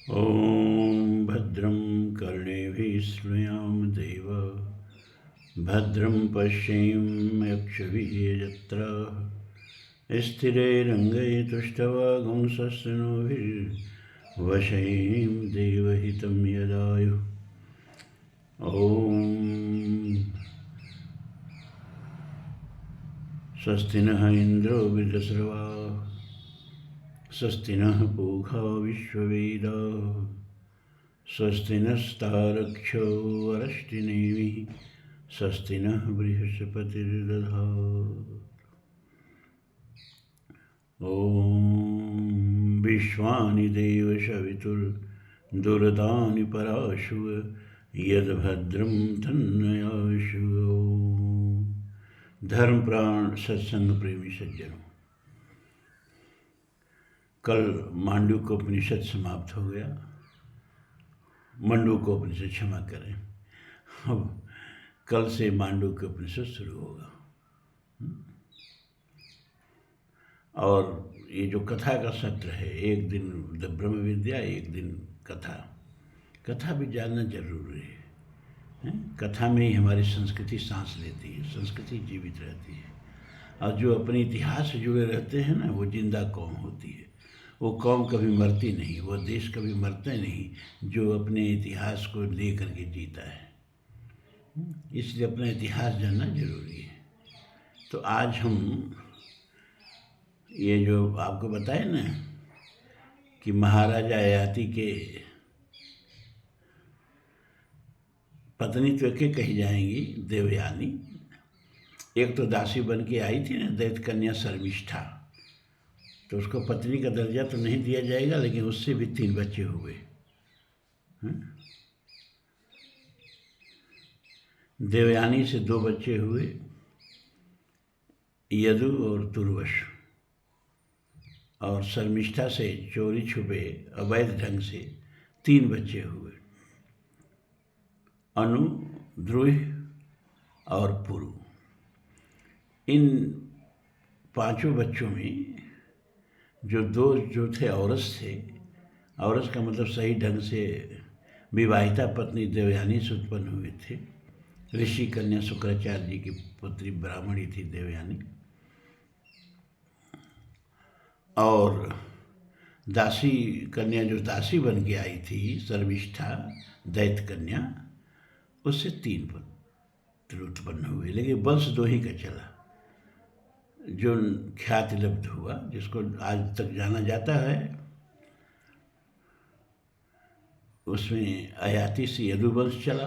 ॐ भद्रं कर्णेभिः शृणुयाम देव भद्रं पश्येम्यक्षभिः यजत्राः स्थिरैरङ्गैस्तुष्टवागुंसस्तनूभिर्वशेम देवहितं यदायुः। ॐ स्वस्ति नः इन्द्रो वृद्धश्रवाः स्वस्ति नः पूषा विश्ववेदाः स्वस्ति नस्तारक्षो अरष्टिनेमिः स्वस्ति नः बृहस्पतिर्दधातु। ॐ विश्वानि देव सवितुर्दुरितानि पराशुव यद्भद्रं तन्नयाशु। धर्म प्राण सत्संग प्रेमी सज्जनों, कल मांडूक्योपनिषद समाप्त हो गया। मंडूक्योपनिषद क्षमा करें, अब कल से मांडूक्योपनिषद शुरू होगा। और ये जो कथा का सत्र है, एक दिन ब्रह्म विद्या, एक दिन कथा। कथा भी जानना जरूरी है। कथा में ही हमारी संस्कृति सांस लेती है, संस्कृति जीवित रहती है। और जो अपने इतिहास से जुड़े रहते हैं ना, वो जिंदा कौम होती है। वो कौम कभी मरती नहीं, वो देश कभी मरते नहीं जो अपने इतिहास को ले करके जीता है। इसलिए अपना इतिहास जानना जरूरी है। तो आज हम ये जो आपको बताए ना कि महाराजा ययाति के पत्नी तो एक कही जाएंगी देवयानी। एक तो दासी बन के आई थी ना, दैत्य कन्या शर्मिष्ठा, तो उसको पत्नी का दर्जा तो नहीं दिया जाएगा, लेकिन उससे भी 3 बच्चे हुए। देवयानी से 2 बच्चे हुए, यदु और तुर्वश। और शर्मिष्ठा से चोरी छुपे अवैध ढंग से 3 बच्चे हुए, अनु, ध्रुव और पुरु। इन 5 बच्चों में जो 2 जो थे औरस थे, औरस का मतलब सही ढंग से विवाहिता पत्नी देवयानी से उत्पन्न हुए थे। ऋषि कन्या शुक्राचार्य जी की पुत्री ब्राह्मणी थी देवयानी। और दासी कन्या जो दासी बन के आई थी शर्मिष्ठा, दैत्य कन्या, उससे 3 पुत्र उत्पन्न हुए। लेकिन वंश 2 ही का चला। जो ख्याति लब्ध हुआ, जिसको आज तक जाना जाता है, उसमें अयाति से यदुवंश चला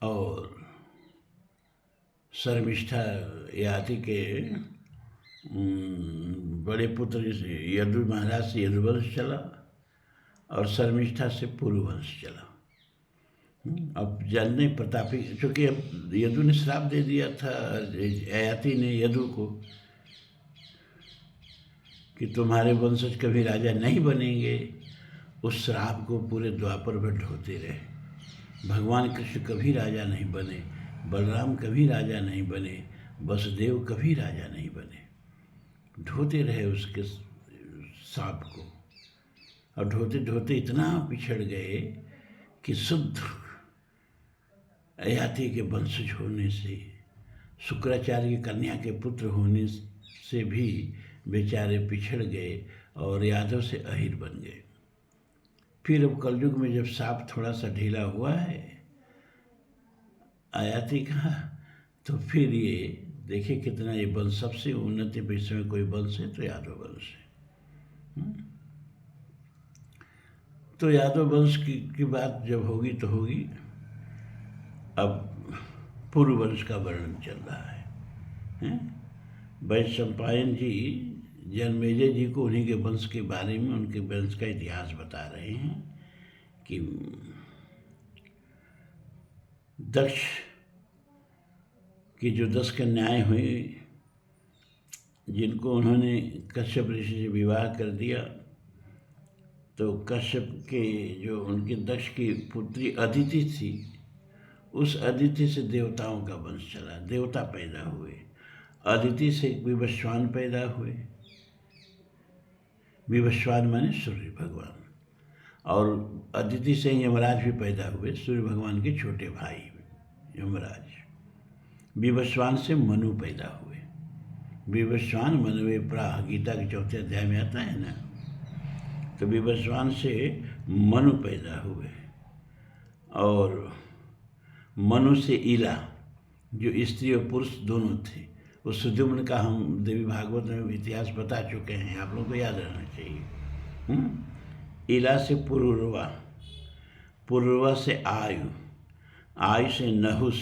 और शर्मिष्ठा ययाति के बड़े पुत्र यदु महाराज से यदुवंश चला और शर्मिष्ठा से पुरुवंश चला। अब जानने प्रतापी, चूँकि अब यदु ने श्राप दे दिया था ययाति ने यदु को कि तुम्हारे वंशज कभी राजा नहीं बनेंगे। उस श्राप को पूरे द्वापर भर ढोते रहे। भगवान कृष्ण कभी राजा नहीं बने, बलराम कभी राजा नहीं बने, वसुदेव कभी राजा नहीं बने। ढोते रहे उसके सांप को, और ढोते ढोते इतना पिछड़ गए कि शुद्ध ययाति के वंशज होने से, शुक्राचार्य की कन्या के पुत्र होने से भी बेचारे पिछड़ गए और यादव से अहिर बन गए। फिर अब कलयुग में जब सांप थोड़ा सा ढीला हुआ है ययाति का, तो फिर ये देखिए कितना ये वंश सबसे उन्नति विश्व में कोई वंश है तो यादव वंश है। तो यादव वंश की बात जब होगी तो होगी। अब पूर्व वंश का वर्णन चल रहा है। वैशंपायन जी जन्मेजय जी को उन्हीं के वंश के बारे में, उनके वंश का इतिहास बता रहे हैं कि दक्ष की जो 10 कन्याएं हुई, जिनको उन्होंने कश्यप ऋषि से विवाह कर दिया, तो कश्यप के जो उनके दक्ष की पुत्री अदिति थी, उस अदिति से देवताओं का वंश चला, देवता पैदा हुए। अदिति से विवस्वान पैदा हुए, विवस्वान माने सूर्य भगवान, और अदिति से यमराज भी पैदा हुए, सूर्य भगवान के छोटे भाई यमराज। विवस्वान से मनु पैदा हुए। विवस्वान मनवे प्राह, गीता के 4 अध्याय में आता है ना। तो विवस्वान से मनु पैदा हुए, और मनु से ईला, जो स्त्री और पुरुष दोनों थे। उस सुद्युम्न का हम देवी भागवत में इतिहास बता चुके हैं, आप लोगों को याद रहना चाहिए। ईला से पुरुरवा, पुरुरवा से आयु, आयु से नहुस,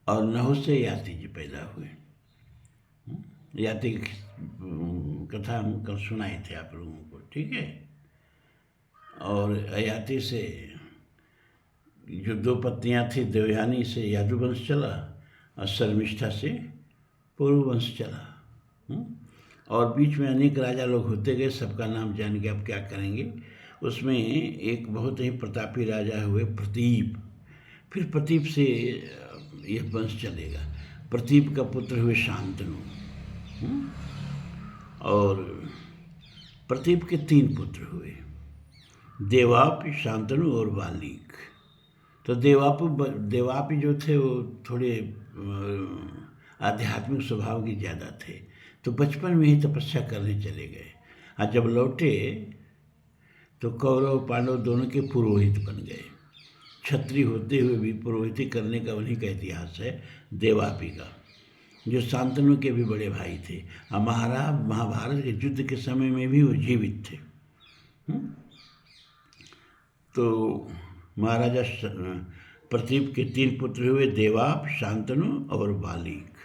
और नहुस से याति जी पैदा हुए। याति की कथा हम कल सुनाए थे आप लोगों को, ठीक है। और याति से जो 2 पत्नियां थी, देवयानी से यादुवंश चला और शर्मिष्ठा से पुरुवंश चला। और बीच में अनेक राजा लोग होते गए, सबका नाम जान के आप क्या करेंगे। उसमें एक बहुत ही प्रतापी राजा हुए प्रतीप, फिर प्रतीप से यह वंश चलेगा। प्रतीप का पुत्र हुए शांतनु, और प्रतीप के 3 पुत्र हुए, देवाप, शांतनु और वाल्मीक। तो देवापी जो थे वो थोड़े आध्यात्मिक स्वभाव के ज़्यादा थे, तो बचपन में ही तपस्या करने चले गए, और जब लौटे तो कौरव पांडव दोनों के पुरोहित बन गए। क्षत्रिय होते हुए भी पुरोहिती करने का उन्हीं का इतिहास है, देवापी का, जो शांतनु के भी बड़े भाई थे। और महाभारत के युद्ध के समय में भी वो जीवित थे। तो महाराजा प्रतीप के 3 पुत्र हुए, देवाप, शांतनु और वाल्मीक।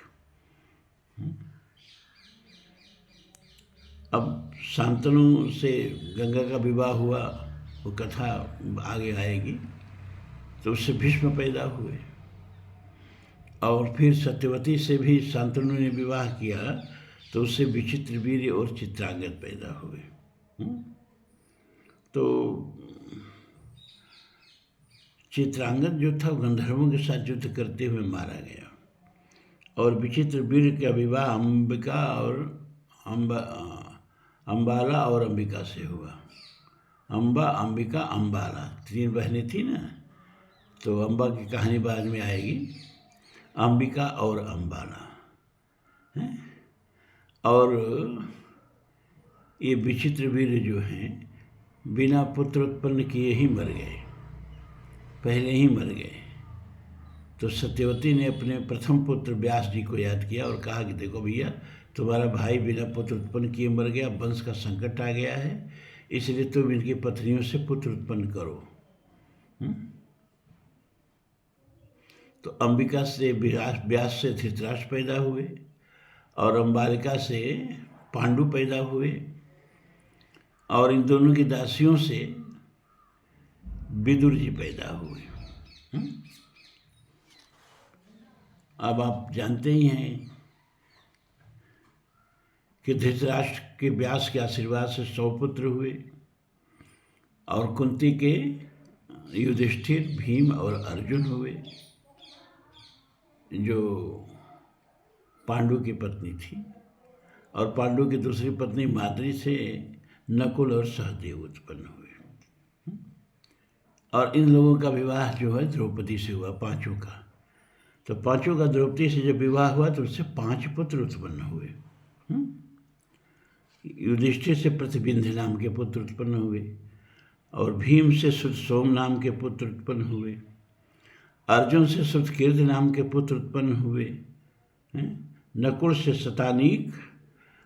अब शांतनु से गंगा का विवाह हुआ, वो कथा आगे आएगी। तो उससे भीष्म पैदा हुए, और फिर सत्यवती से भी शांतनु ने विवाह किया, तो उससे विचित्रवीर्य और चित्रांगद पैदा हुए। तो चित्रांगद जो था गंधर्वों के साथ युद्ध करते हुए मारा गया, और विचित्रवीर्य का विवाह अंबिका और अंबाला और अंबिका से हुआ। अंबा, अंबिका, अंबाला 3 बहनें थी ना। तो अंबा की कहानी बाद में आएगी, अंबिका और अंबाला है। और ये विचित्रवीर्य जो हैं बिना पुत्र उत्पन्न किए ही मर गए, पहले ही मर गए। तो सत्यवती ने अपने प्रथम पुत्र व्यास जी को याद किया और कहा कि देखो भैया, तुम्हारा भाई बिना पुत्र उत्पन्न किए मर गया, वंश का संकट आ गया है, इसलिए तुम इनकी पत्नियों से पुत्र उत्पन्न करो। तो अंबिका से व्यास से धृतराष्ट्र पैदा हुए, और अंबालिका से पांडु पैदा हुए, और इन दोनों की दासियों से विदुर जी पैदा हुए। अब आप जानते ही हैं कि धृतराष्ट्र के व्यास के आशीर्वाद से 100 पुत्र हुए, और कुंती के युधिष्ठिर, भीम और अर्जुन हुए, जो पांडु की पत्नी थी। और पांडु की दूसरी पत्नी माद्री से नकुल और सहदेव उत्पन्न हुए। और इन लोगों का विवाह जो है द्रौपदी से हुआ, 5 का। तो 5 का द्रौपदी से जब विवाह हुआ तो उससे 5 पुत्र उत्पन्न हुए। युधिष्ठिर से प्रतिबिंध नाम के पुत्र उत्पन्न हुए, और भीम से सुतसोम नाम के पुत्र उत्पन्न हुए, अर्जुन से सुतकीर्त नाम के पुत्र उत्पन्न हुए, नकुल से शतानीक,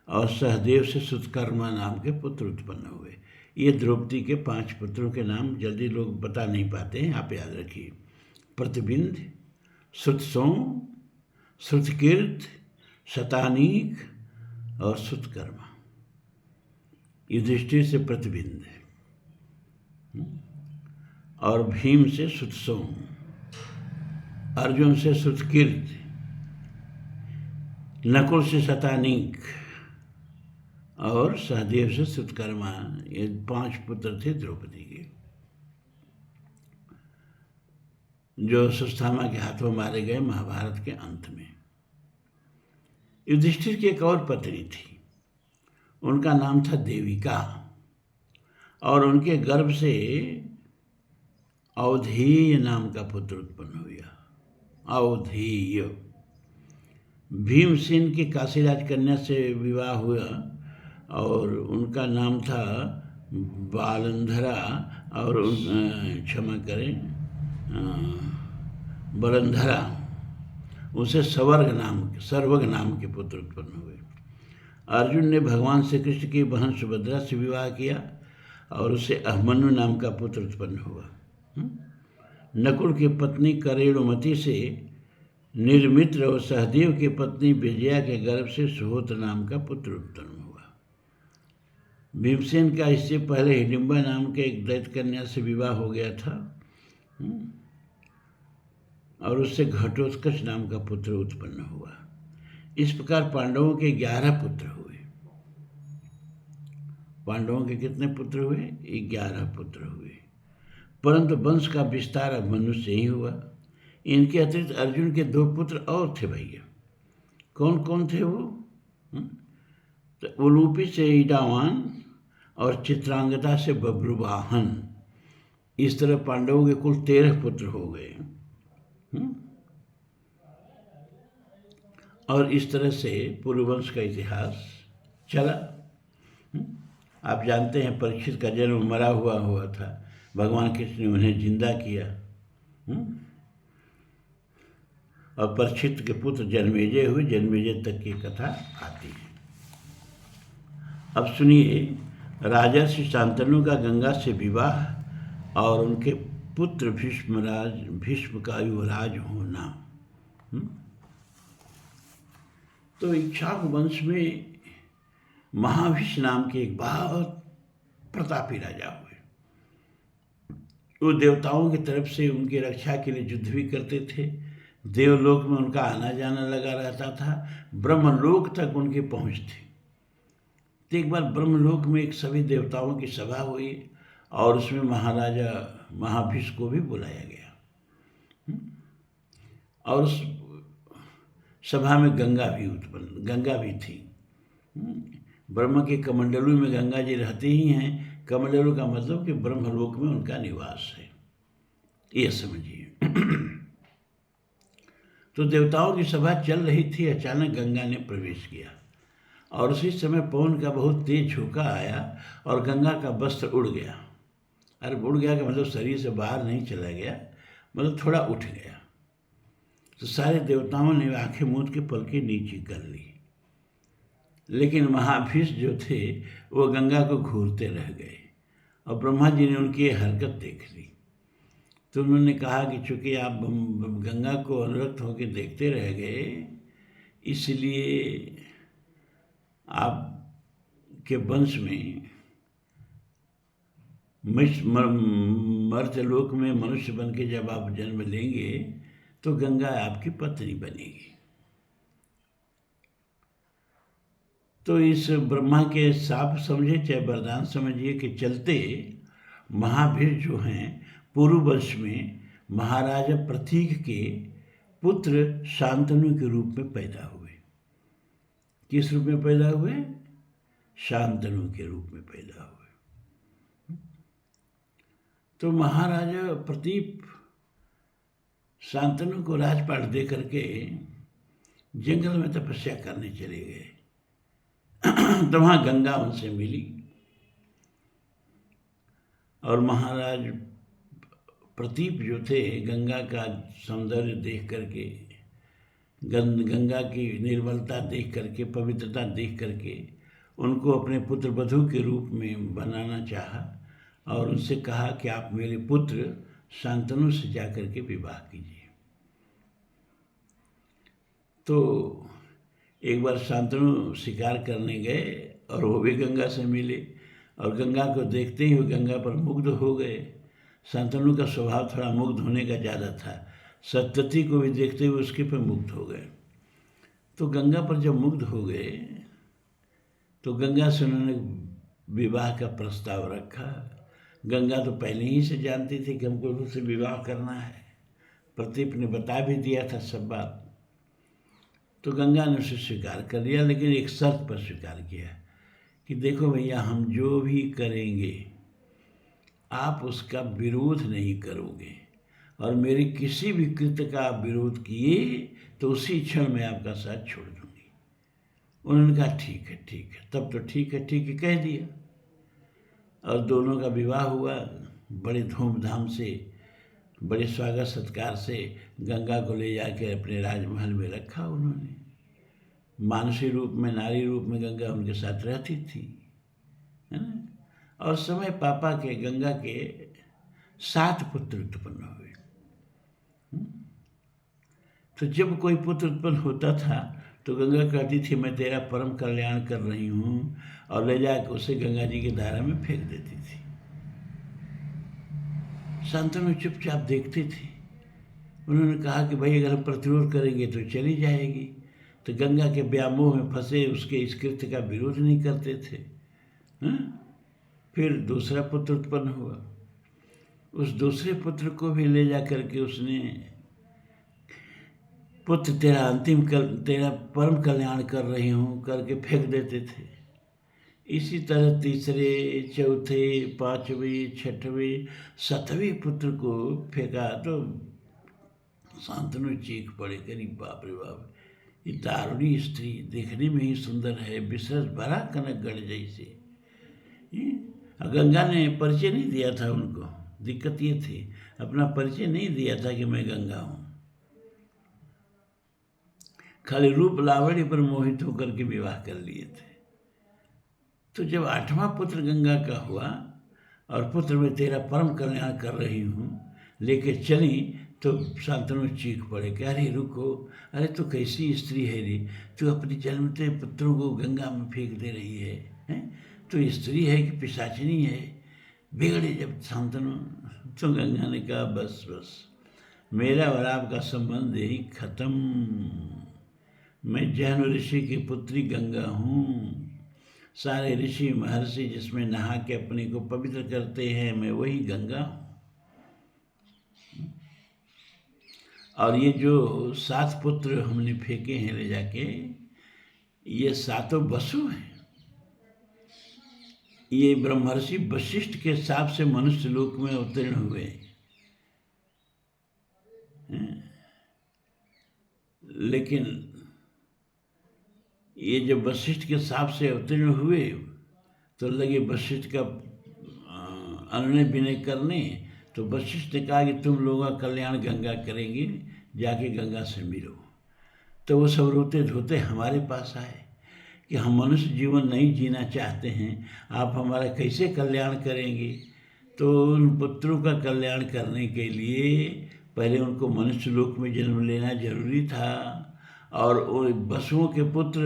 और सहदेव से सुतकर्मा नाम के पुत्र उत्पन्न हुए। ये द्रौपदी के 5 पुत्रों के नाम जल्दी लोग बता नहीं पाते हैं, आप याद रखिए। प्रतिबिंध, सुतसोम, सुतकीर्त, शतानीक और सुतकर्मा। युधिष्ठिर से प्रतिबिंध, और भीम से सुतसोम, अर्जुन से सुतकीर्त, नकुल से शतानीक और सहदेव से सुतकर्मा। ये 5 पुत्र थे द्रौपदी के, जो सुस्थामा के हाथों मारे गए महाभारत के अंत में। युधिष्ठिर की एक और पत्नी थी, उनका नाम था देविका, और उनके गर्भ से अवधेय नाम का पुत्र उत्पन्न हुआ। अवधेय। भीमसेन की काशीराज कन्या से विवाह हुआ और उनका नाम था बालंधरा, और क्षमा करें, बलंधरा। उसे सर्वग नाम के पुत्र उत्पन्न हुए। अर्जुन ने भगवान श्री कृष्ण की बहन सुभद्रा से विवाह किया और उसे अभिमन्यु नाम का पुत्र उत्पन्न हुआ। नकुल की पत्नी करेणुमति से निर्मित्र और सहदेव की पत्नी विजया के गर्भ से सुहोत्र नाम का पुत्र उत्पन्न हुआ। भीमसेन का इससे पहले हिडिंबा नाम के एक दैत्य कन्या से विवाह हो गया था और उससे घटोत्कच नाम का पुत्र उत्पन्न हुआ। इस प्रकार पांडवों के 11 पुत्र हुए। पांडवों के कितने पुत्र हुए? 11 पुत्र हुए। परंतु वंश का विस्तार अब मनुष्य से ही हुआ। इनके अतिरिक्त अर्जुन के 2 पुत्र और थे भैया। कौन कौन थे वो? तो उलूपी से ईडावान और चित्रांगदा से बब्रुवाहन। इस तरह पांडवों के कुल 13 पुत्र हो गए। और इस तरह से पूर्ववंश का इतिहास चला। आप जानते हैं परीक्षित का जन्म मरा हुआ था, भगवान कृष्ण ने उन्हें जिंदा किया। और परीक्षित के पुत्र जन्मेजय हुए। जन्मेजय तक की कथा आती है। अब सुनिए, राजर्षि शांतनु का गंगा से विवाह और उनके पुत्र भीष्म का युवराज होना। तो इक्ष्वाकु वंश में महाभीष्म नाम के एक बहुत प्रतापी राजा हुए। वो देवताओं की तरफ से उनकी रक्षा के लिए युद्ध भी करते थे। देवलोक में उनका आना जाना लगा रहता था। ब्रह्मलोक तक उनकी पहुंच थी। तो एक बार ब्रह्मलोक में एक सभी देवताओं की सभा हुई और उसमें महाराजा महाभीष्म को भी बुलाया गया। और उस सभा में गंगा भी थी। ब्रह्म के कमंडलू में गंगा जी रहते ही हैं। कमंडलू का मतलब कि ब्रह्मलोक में उनका निवास है, ये समझिए। तो देवताओं की सभा चल रही थी। अचानक गंगा ने प्रवेश किया और उसी समय पवन का बहुत तेज झोंका आया और गंगा का वस्त्र उड़ गया। अरे उड़ गया का मतलब शरीर से बाहर नहीं चला गया, मतलब थोड़ा उठ गया। तो सारे देवताओं ने आंखें मूंद के पलकें नीचे कर ली। लेकिन महाभीष्म जो थे वो गंगा को घूरते रह गए और ब्रह्मा जी ने उनकी ये हरकत देख ली। तो उन्होंने कहा कि चूंकि आप गंगा को अनुरक्त होकर देखते रह गए, इसलिए आपके वंश में मर्त्यलोक में मनुष्य बन के जब आप जन्म लेंगे तो गंगा आपकी पत्नी बनेगी। तो इस ब्रह्मा के शाप समझे चाहे वरदान समझिए कि चलते महाभीष्म जो हैं पूर्व वंश में महाराजा प्रतीक के पुत्र शांतनु के रूप में पैदा हुए। किस रूप में पैदा हुए? शांतनु के रूप में पैदा हुए। तो महाराजा प्रतीप शांतनु को राजपाट दे करके जंगल में तपस्या करने चले गए। तो वहाँ गंगा उनसे मिली और महाराज प्रतीप जो थे गंगा का सौंदर्य देख करके, गंगा की निर्मलता देख करके, पवित्रता देख करके उनको अपने पुत्र वधू के रूप में बनाना चाहा और उनसे कहा कि आप मेरे पुत्र शांतनु से जाकर के विवाह कीजिए। तो एक बार शांतनु शिकार करने गए और वो भी गंगा से मिले और गंगा को देखते ही वो गंगा पर मुग्ध हो गए। शांतनु का स्वभाव थोड़ा मुग्ध होने का ज़्यादा था। सत्यवती को भी देखते हुए उसके पर मुग्ध हो गए। तो गंगा पर जब मुग्ध हो गए तो गंगा से उन्होंने विवाह का प्रस्ताव रखा। गंगा तो पहले ही से जानती थी कि हमको उससे विवाह करना है। प्रतीप ने बता भी दिया था सब बात। तो गंगा ने उसे स्वीकार कर लिया, लेकिन एक शर्त पर स्वीकार किया कि देखो भैया, हम जो भी करेंगे आप उसका विरोध नहीं करोगे, और मेरे किसी भी कृत्य का आप विरोध किए तो उसी क्षण मैं आपका साथ छोड़ दूंगी। उन्होंने कहा ठीक है ठीक है, तब तो ठीक है कह दिया। और दोनों का विवाह हुआ बड़े धूमधाम से, बड़े स्वागत सत्कार से। गंगा को ले जाकर अपने राजमहल में रखा उन्होंने। मानसी रूप में, नारी रूप में गंगा उनके साथ रहती थी, है ना। और समय पापा के, गंगा के 7 पुत्र उत्पन्न हुए। तो जब कोई पुत्र उत्पन्न होता था तो गंगा कहती थी मैं तेरा परम कल्याण कर रही हूँ, और ले जाकर उसे गंगा जी की धारा में फेंक देती थी। शांतनु चुपचाप देखते थे। उन्होंने कहा कि भाई अगर हम प्रतिरोध करेंगे तो चली जाएगी। तो गंगा के व्यामोह में फंसे उसके इस कृत्य का विरोध नहीं करते थे। फिर दूसरा पुत्र उत्पन्न हुआ। उस दूसरे पुत्र को भी ले जा करके उसने, पुत्र तेरा परम कल्याण कर रही हूँ करके फेंक देते थे। इसी तरह तीसरे, चौथे, 5वें, 6वें, 7वें पुत्र को फेंका तो शांतनु चीख पड़े, करी बाप रे बाप, ये दारुणी स्त्री देखने में ही सुंदर है, विश्वास भरा कनक गढ़ जैसे। गंगा ने परिचय नहीं दिया था उनको। दिक्कत ये थी, अपना परिचय नहीं दिया था कि मैं गंगा हूँ। खाली रूप लावण्य पर मोहित होकर के विवाह कर लिए थे। तो जब 8वां पुत्र गंगा का हुआ और पुत्र में तेरा परम कल्याण कर रही हूँ लेके चली, तो शांतनु चीख पड़े कि अरे रुको, अरे तो कैसी स्त्री है रे, तू अपने जन्मते पुत्रों को गंगा में फेंक दे रही है, हैं? तो स्त्री है कि पिशाचिनी है? बिगड़े जब शांतनु। तो गंगा ने कहा बस बस, मेरा और आपका संबंध यही खत्म। मैं जैन ऋषि की पुत्री गंगा हूँ। सारे ऋषि महर्षि जिसमें नहा के अपने को पवित्र करते हैं, मैं वही गंगा हूँ। और ये जो 7 पुत्र हमने फेंके हैं ले जाके, ये 7 वसु हैं। ये ब्रह्मर्षि वशिष्ठ के शाप से मनुष्य लोक में अवतीर्ण हुए। लेकिन ये जब वशिष्ठ के शाप से अवतीर्ण हुए तो लगे वशिष्ठ का अनुनय विनय करने। तो वशिष्ठ ने कहा कि तुम लोगों का कल्याण गंगा करेंगे, जाके गंगा से मिलो। तो वो सब रोते धोते हमारे पास आए कि हम मनुष्य जीवन नहीं जीना चाहते हैं, आप हमारा कैसे कल्याण करेंगे। तो उन पुत्रों का कल्याण करने के लिए पहले उनको मनुष्य लोक में जन्म लेना जरूरी था, और वो वसुओं के पुत्र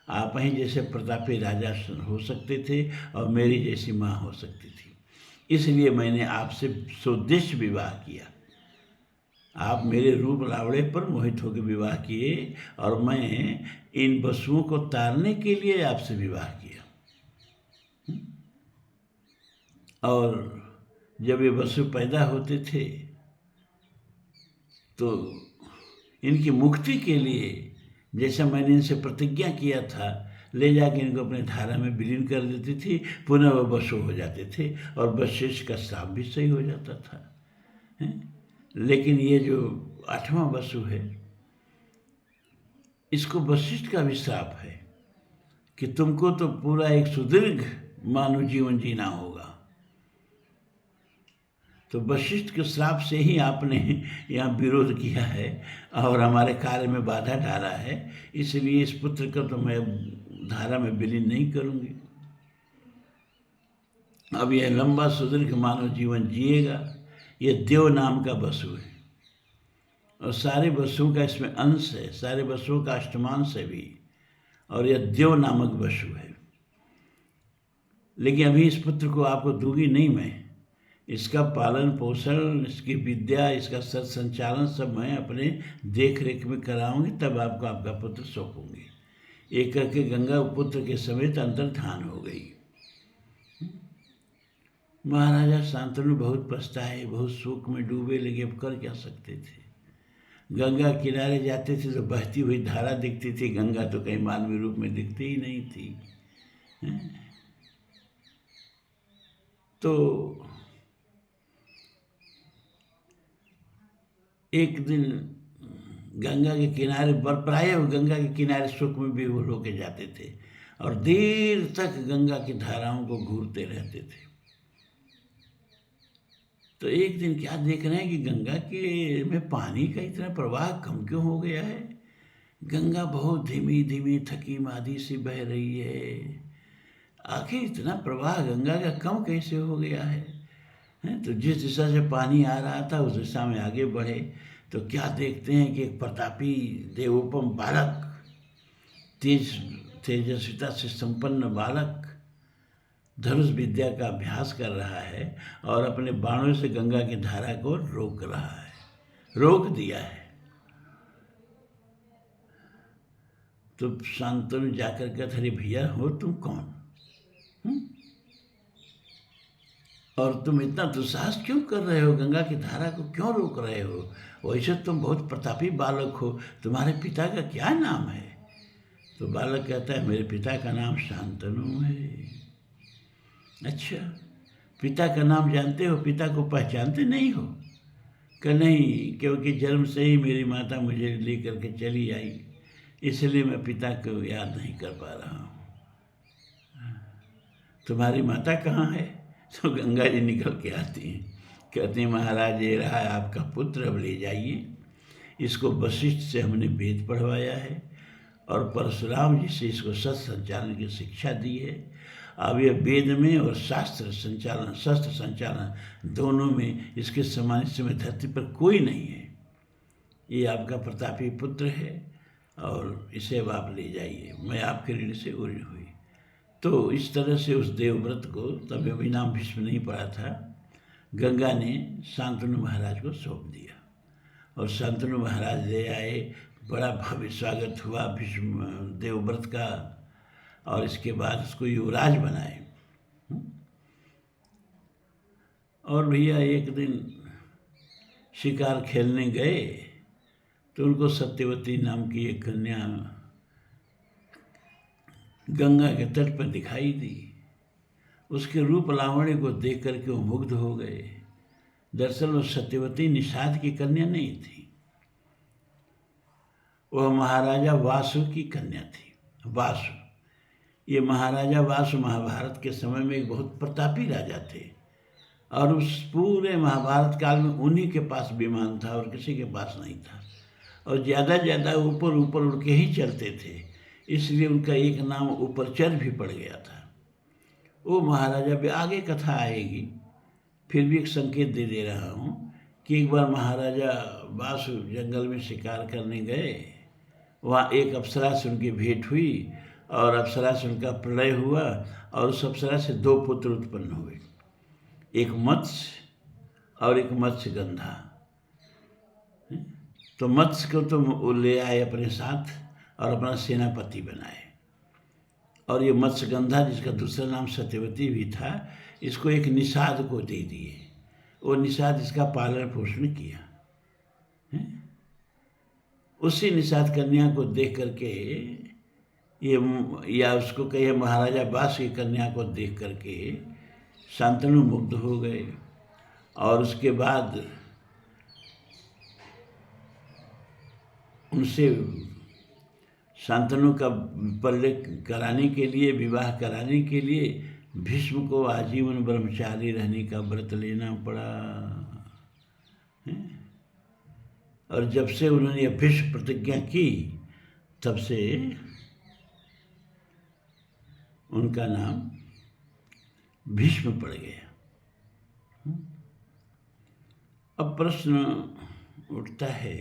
आप ही जैसे प्रतापी राजा हो सकते थे और मेरी जैसी माँ हो सकती थी। इसलिए मैंने आपसे स्वोद्देश्य विवाह किया। आप मेरे रूप लावड़े पर मोहित होकर विवाह किए, और मैं इन वसुओं को तारने के लिए आपसे विवाह किया। और जब ये वसु पैदा होते थे तो इनकी मुक्ति के लिए, जैसा मैंने इनसे प्रतिज्ञा किया था, ले जाके इनको अपने धारा में विलीन कर देती थी, पुनः वह वसु हो जाते थे और वशिष्ठ का श्राप भी सही हो जाता था। लेकिन ये जो 8वां वसु है, इसको वशिष्ठ का भी श्राप है कि तुमको तो पूरा एक सुदीर्घ मानव जीवन जीना होगा। तो वशिष्ठ के श्राप से ही आपने यहाँ विरोध किया है और हमारे कार्य में बाधा डाला है, इसलिए इस पुत्र को तो मैं धारा में विलीन नहीं करूँगी। अब यह लंबा सुदीर्घ मानव जीवन जिएगा। ये देव नाम का वसु है और सारे वसुओं का इसमें अंश है, सारे वसुओं का अष्टमांश है भी, और यह देव नामक वसु है। लेकिन अभी इस पुत्र को आपको दूंगी नहीं मैं। इसका पालन पोषण, इसकी विद्या, इसका सत संचालन सब मैं अपने देख रेख में कराऊंगी, तब आपको आपका पुत्र सौंपूंगी। एक करके गंगा पुत्र के समेत अंतर्धान हो गई। महाराजा शांतनु बहुत पछताए, बहुत शोक में डूबे, लगे अब कर क्या सकते थे। गंगा किनारे जाते थे तो बहती हुई धारा दिखती थी, गंगा तो कहीं मानवीय रूप में दिखती ही नहीं थी। हैं? तो एक दिन गंगा के किनारे प्रायः वो गंगा के किनारे सुख में विभोर होके जाते थे और देर तक गंगा की धाराओं को घूरते रहते थे। तो एक दिन क्या देख रहे हैं कि गंगा के में पानी का इतना प्रवाह कम क्यों हो गया है। गंगा बहुत धीमी धीमी थकी मादी सी बह रही है। आखिर इतना प्रवाह गंगा का कम कैसे हो गया है? तो जिस दिशा से पानी आ रहा था उस दिशा में आगे बढ़े तो क्या देखते हैं कि एक प्रतापी देवोपम बालक, तेजस्विता से संपन्न बालक धनुष विद्या का अभ्यास कर रहा है और अपने बाणों से गंगा की धारा को रोक रहा है, रोक दिया है। तो शांतनु जाकर कहते, अरे भैया हो तुम कौन? और तुम इतना दुस्साहस क्यों कर रहे हो? गंगा की धारा को क्यों रोक रहे हो? वैसे तुम बहुत प्रतापी बालक हो, तुम्हारे पिता का क्या नाम है? तो बालक कहता है, मेरे पिता का नाम शांतनु है। अच्छा, पिता का नाम जानते हो, पिता को पहचानते नहीं हो? कि नहीं, क्योंकि जन्म से ही मेरी माता मुझे लेकर के चली आई, इसलिए मैं पिता को याद नहीं कर पा रहा हूँ। तुम्हारी माता कहाँ है? तो गंगा जी निकल के आती हैं, कहती हैं, महाराज ये रहा है आपका पुत्र, अब ले जाइए। इसको वशिष्ठ से हमने वेद पढ़वाया है और परशुराम जी से इसको शस्त्र संचालन की शिक्षा दी है। अब यह वेद में और शास्त्र संचालन, शस्त्र संचालन दोनों में इसके समान इस समय धरती पर कोई नहीं है। ये आपका प्रतापी पुत्र है और इसे अब आप ले जाइए, मैं आपके ऋण से ऊर्ण हुई। तो इस तरह से उस देवव्रत को, तब अभी नाम भीष्म नहीं पड़ा था, गंगा ने शांतनु महाराज को सौंप दिया और शांतनु महाराज ले आए। बड़ा भव्य स्वागत हुआ भीष्म देवव्रत का और इसके बाद उसको युवराज बनाए। और भैया एक दिन शिकार खेलने गए तो उनको सत्यवती नाम की एक कन्या गंगा के तट पर दिखाई दी। उसके रूप लावण्य को देख करके वो मुग्ध हो गए। दरअसल वो सत्यवती निषाद की कन्या नहीं थी, वह महाराजा वासु की कन्या थी। वासु, ये महाराजा वासु महाभारत के समय में एक बहुत प्रतापी राजा थे और उस पूरे महाभारत काल में उन्हीं के पास विमान था और किसी के पास नहीं था और ज़्यादा ऊपर ऊपर उड़ के ही चलते थे, इसलिए उनका एक नाम ऊपरचर भी पड़ गया था। वो महाराजा भी आगे कथा आएगी, फिर भी एक संकेत दे रहा हूँ कि एक बार महाराजा वासु जंगल में शिकार करने गए। वहाँ एक अप्सरा से उनकी भेंट हुई और अप्सरा से उनका प्रलय हुआ और उस अप्सरा से 2 पुत्र उत्पन्न हुए, एक मत्स्य और एक मत्स्यगंधा। तो मत्स्य को तो वो ले आए अपने साथ और अपना सेनापति बनाए और ये मत्स्यगंधा, जिसका दूसरा नाम सत्यवती भी था, इसको एक निषाद को दे दिए। वो निषाद इसका पालन पोषण किया। उसी निषाद कन्या को देख करके ये, या उसको कहिए महाराजा वासु की कन्या को देख करके शांतनु मुग्ध हो गए और उसके बाद उनसे शांतनु का पल्ले कराने के लिए, विवाह कराने के लिए भीष्म को आजीवन ब्रह्मचारी रहने का व्रत लेना पड़ा। और जब से उन्होंने यह भीष्म प्रतिज्ञा की तब से उनका नाम भीष्म पड़ गया। अब प्रश्न उठता है,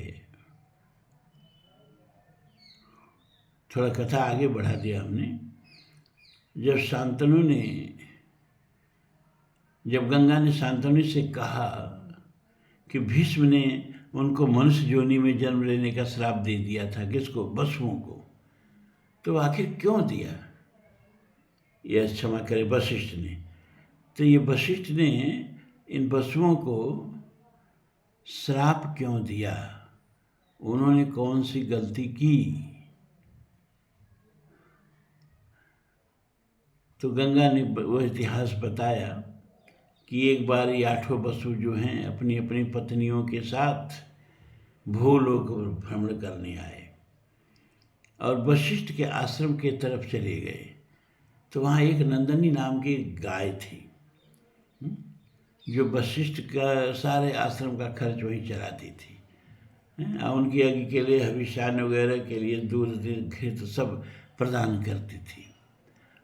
थोड़ा कथा आगे बढ़ा दिया हमने। जब शांतनु ने, जब गंगा ने शांतनु से कहा कि भीष्म ने उनको मनुष्य योनि में जन्म लेने का श्राप दे दिया था, किसको? वसुओं को, तो आखिर क्यों दिया? यह क्षमा करे वशिष्ठ ने। तो ये वशिष्ठ ने इन वसुओं को श्राप क्यों दिया? उन्होंने कौन सी गलती की? तो गंगा ने वो इतिहास बताया कि एक बार ये 8 बसु जो हैं अपनी अपनी पत्नियों के साथ भूलोक भ्रमण करने आए और वशिष्ठ के आश्रम के तरफ चले गए। तो वहाँ एक नंदनी नाम की गाय थी जो वशिष्ठ का सारे आश्रम का खर्च वहीं चलाती थी। उनकी यज्ञ के लिए हविष्यान वगैरह के लिए दूध घृत सब प्रदान करती थी।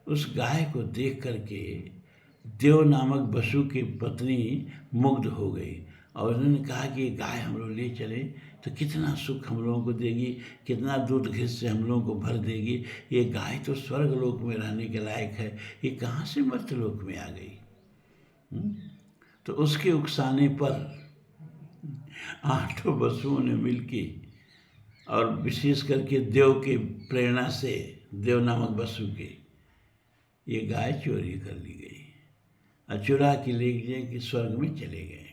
उस गाय को देख करके देव नामक वसु की पत्नी मुग्ध हो गई और उन्होंने कहा कि ये गाय हम लोग ले चले तो कितना सुख हम लोगों को देगी, कितना दूध घृत से हम लोगों को भर देगी। ये गाय तो स्वर्ग लोक में रहने के लायक है, ये कहाँ से मर्त्य लोक में आ गई। तो उसके उकसाने पर 8 वसुओं ने मिलके और विशेष करके देव के प्रेरणा से देव नामक वसु के ये गाय चोरी कर ली गई और चुरा के ले गए कि स्वर्ग में चले गए।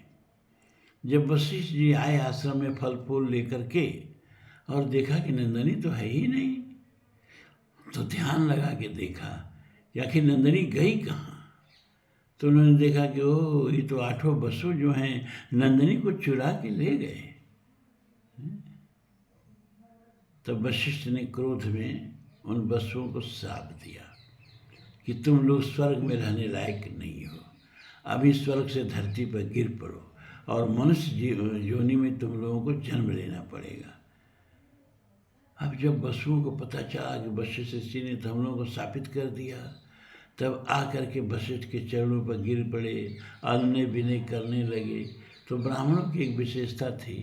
जब वशिष्ठ जी आए आश्रम में फल फूल लेकर के और देखा कि नंदनी तो है ही नहीं, तो ध्यान लगा के देखा कि आखिर नंदनी गई कहाँ। तो उन्होंने देखा कि ओ ये तो 8 वसु जो हैं नंदनी को चुरा के ले गए। तब वशिष्ठ ने क्रोध में उन वसुओं को श्राप दिया कि तुम लोग स्वर्ग में रहने लायक नहीं हो, अभी स्वर्ग से धरती पर गिर पड़ो और मनुष्य योनि में तुम लोगों को जन्म लेना पड़ेगा। अब जब वसुओं को पता चला कि वशिष्ठ ऋषि ने तो हम लोगों को शापित कर दिया, तब आकर के वशिष्ठ के चरणों पर गिर पड़े, अनुनय विनय करने लगे। तो ब्राह्मणों की एक विशेषता थी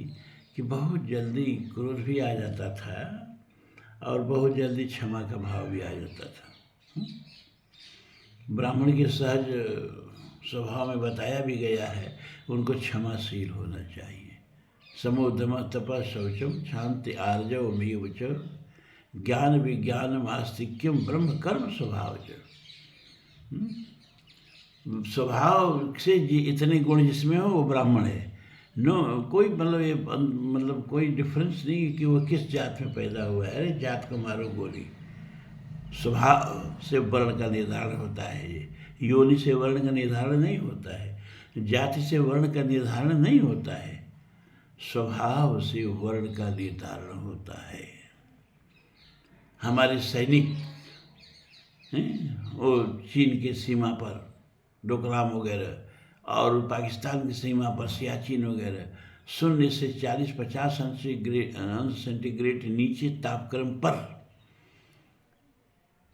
कि बहुत जल्दी क्रोध भी आ जाता था और बहुत जल्दी क्षमा का भाव भी आ जाता था। ब्राह्मण के सहज स्वभाव में बताया भी गया है, उनको क्षमाशील होना चाहिए। समोदम तप शौचम शांति आर्जव मीव च ज्ञान विज्ञानम आस्तिक्यम ब्रह्म कर्म स्वभाव च। स्वभाव से इतने गुण जिसमें हो वो ब्राह्मण है। नो कोई मतलब कोई डिफरेंस नहीं कि वो किस जात में पैदा हुआ है। अरे जात को मारो गोली, स्वभाव से वर्ण का निर्धारण होता है। ये योनि से वर्ण का निर्धारण नहीं होता है, जाति से वर्ण का निर्धारण नहीं होता है, स्वभाव से वर्ण का निर्धारण होता है। हमारे सैनिक वो चीन की सीमा पर डोकलाम वगैरह और पाकिस्तान की सीमा पर सियाचिन वगैरह 0 से 40-50 अंश सेंटीग्रेड नीचे तापक्रम पर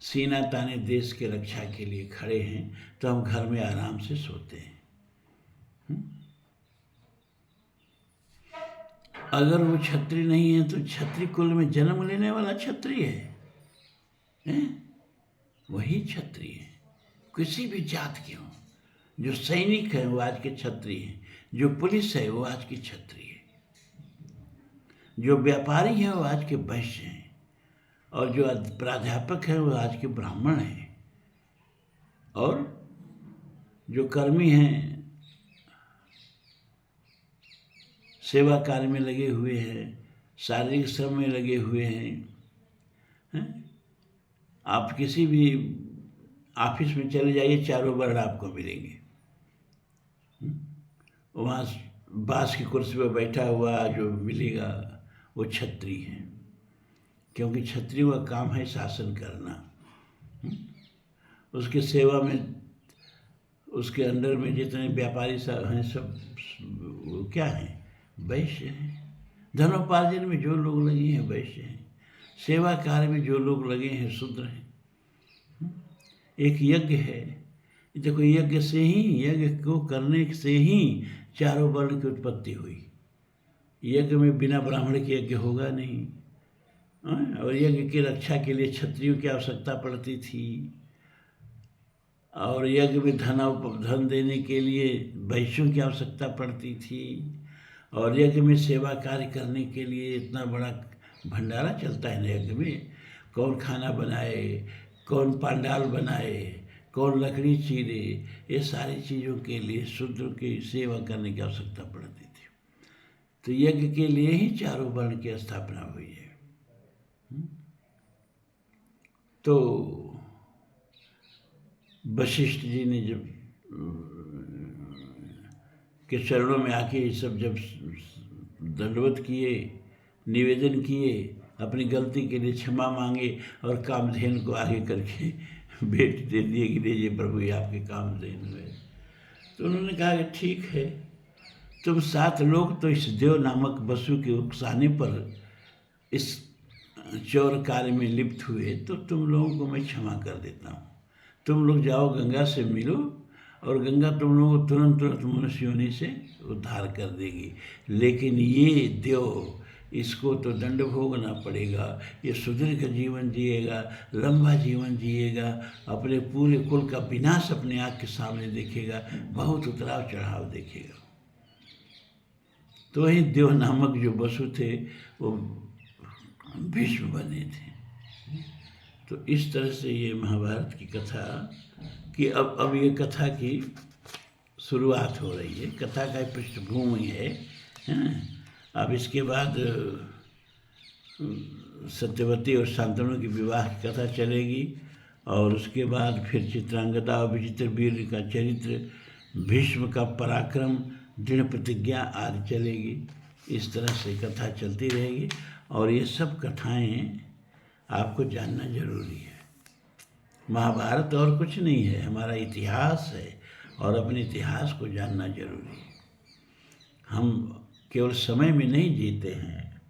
सीना ताने देश के रक्षा के लिए खड़े हैं, तो हम घर में आराम से सोते हैं। अगर वो क्षत्रिय नहीं है तो क्षत्रिय कुल में जन्म लेने वाला क्षत्रिय है, वही क्षत्रिय है। किसी भी जात के हों, जो सैनिक है वो आज के क्षत्रिय हैं, जो पुलिस है वो आज की क्षत्रिय है, जो व्यापारी है वो आज के वैश्य हैं और जो प्राध्यापक है वो आज के ब्राह्मण हैं और जो कर्मी हैं सेवा कार्य में लगे हुए हैं, शारीरिक श्रम में लगे हुए हैं। आप किसी भी ऑफिस में चले जाइए, चारों वर्ण आपको मिलेंगे। वहाँ बांस की कुर्सी पर बैठा हुआ जो मिलेगा वो क्षत्रिय है, क्योंकि क्षत्रिय का काम है शासन करना। उसके सेवा में उसके अंडर में जितने व्यापारी सब हैं सब वो क्या हैं, वैश्य हैं। धनोपार्जन में जो लोग लगे हैं वैश्य हैं, सेवा कार्य में जो लोग लगे हैं शूद्र हैं। एक यज्ञ है, देखो यज्ञ से ही, यज्ञ को करने से ही चारों वर्ण की उत्पत्ति हुई। यज्ञ में बिना ब्राह्मण के यज्ञ होगा नहीं, और यज्ञ की रक्षा के लिए क्षत्रियों की आवश्यकता पड़ती थी, और यज्ञ में धन देने के लिए वैश्यों की आवश्यकता पड़ती थी, और यज्ञ में सेवा कार्य करने के लिए इतना बड़ा भंडारा चलता है ना यज्ञ में। कौन खाना बनाए, कौन पांडाल बनाए, कौन लकड़ी चीरे, ये सारी चीज़ों के लिए शूद्र की सेवा करने की आवश्यकता पड़ती थी। तो यज्ञ के लिए ही चारों वर्ण की स्थापना हुई है। तो वशिष्ठ जी ने जब के चरणों में आके ये सब जब दंडवत किए, निवेदन किए, अपनी गलती के लिए क्षमा मांगे और कामधेनु को आगे करके भेंट दे दिए कि लीजिए प्रभु ये आपके कामधेनु है। तो उन्होंने कहा कि ठीक है, तुम 7 लोग तो इस देव नामक वसु के उकसाने पर इस चौर कार्य में लिप्त हुए, तो तुम लोगों को मैं क्षमा कर देता हूँ। तुम लोग जाओ गंगा से मिलो और गंगा तुम लोगों को तुरंत तुरंत मनुष्य योनि से उद्धार कर देगी। लेकिन ये देव, इसको तो दंड भोगना पड़ेगा। ये सुदीर्घ जीवन जिएगा, लंबा जीवन जिएगा, अपने पूरे कुल का विनाश अपने आँख के सामने देखेगा, बहुत उतराव चढ़ाव देखेगा। तो वही देव नामक जो वसु थे वो भीष्म बने थे। तो इस तरह से ये महाभारत की कथा कि अब ये कथा की शुरुआत हो रही है, कथा का पृष्ठभूमि है। अब इसके बाद सत्यवती और शांतनु की विवाह की कथा चलेगी और उसके बाद फिर चित्रांगदा और विचित्र वीर का चरित्र, भीष्म का पराक्रम, दृढ़ प्रतिज्ञा आदि चलेगी। इस तरह से कथा चलती रहेगी और ये सब कथाएं आपको जानना जरूरी है। महाभारत और कुछ नहीं है, हमारा इतिहास है और अपने इतिहास को जानना जरूरी है। हम केवल समय में नहीं जीते हैं,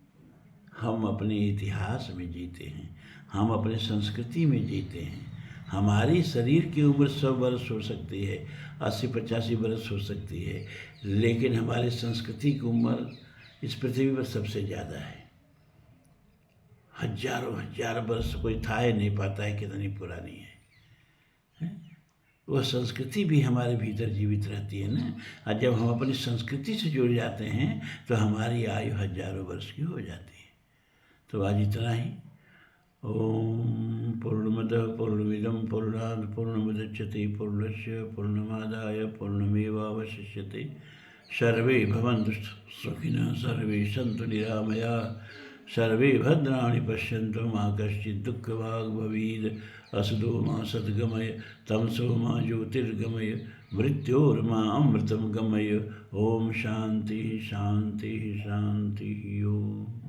हम अपने इतिहास में जीते हैं, हम अपने संस्कृति में जीते हैं। हमारी शरीर की उम्र 100 वर्ष हो सकती है, 80-85 वर्ष हो सकती है, लेकिन हमारी संस्कृति की उम्र इस पृथ्वी पर सबसे ज़्यादा है। हजारों वर्ष कोई था ही नहीं पाता है कितनी पुरानी है। वह संस्कृति भी हमारे भीतर जीवित रहती है ना। और जब हम अपनी संस्कृति से जुड़ जाते हैं तो हमारी आयु हजारों वर्ष की हो जाती है। तो आज इतना ही। ओम पूर्णमदः पूर्णमिदं पूर्णात् पूर्णमुदच्यते पूर्णस्य पूर्णमादाय पूर्णमेवावशिष्यते। सर्वे भवन्तु सुखिनः, सर्वे सन्तु निरामयाः, सर्वे भद्राणि पश्यन्तु मा कश्चित् दुःखभाग् भवेत्। असतो मा सद्गमय, तमसो मा ज्योतिर्गमय, मृत्योर्मा अमृतं गमय। ओम शांति शांति शांति। ओम।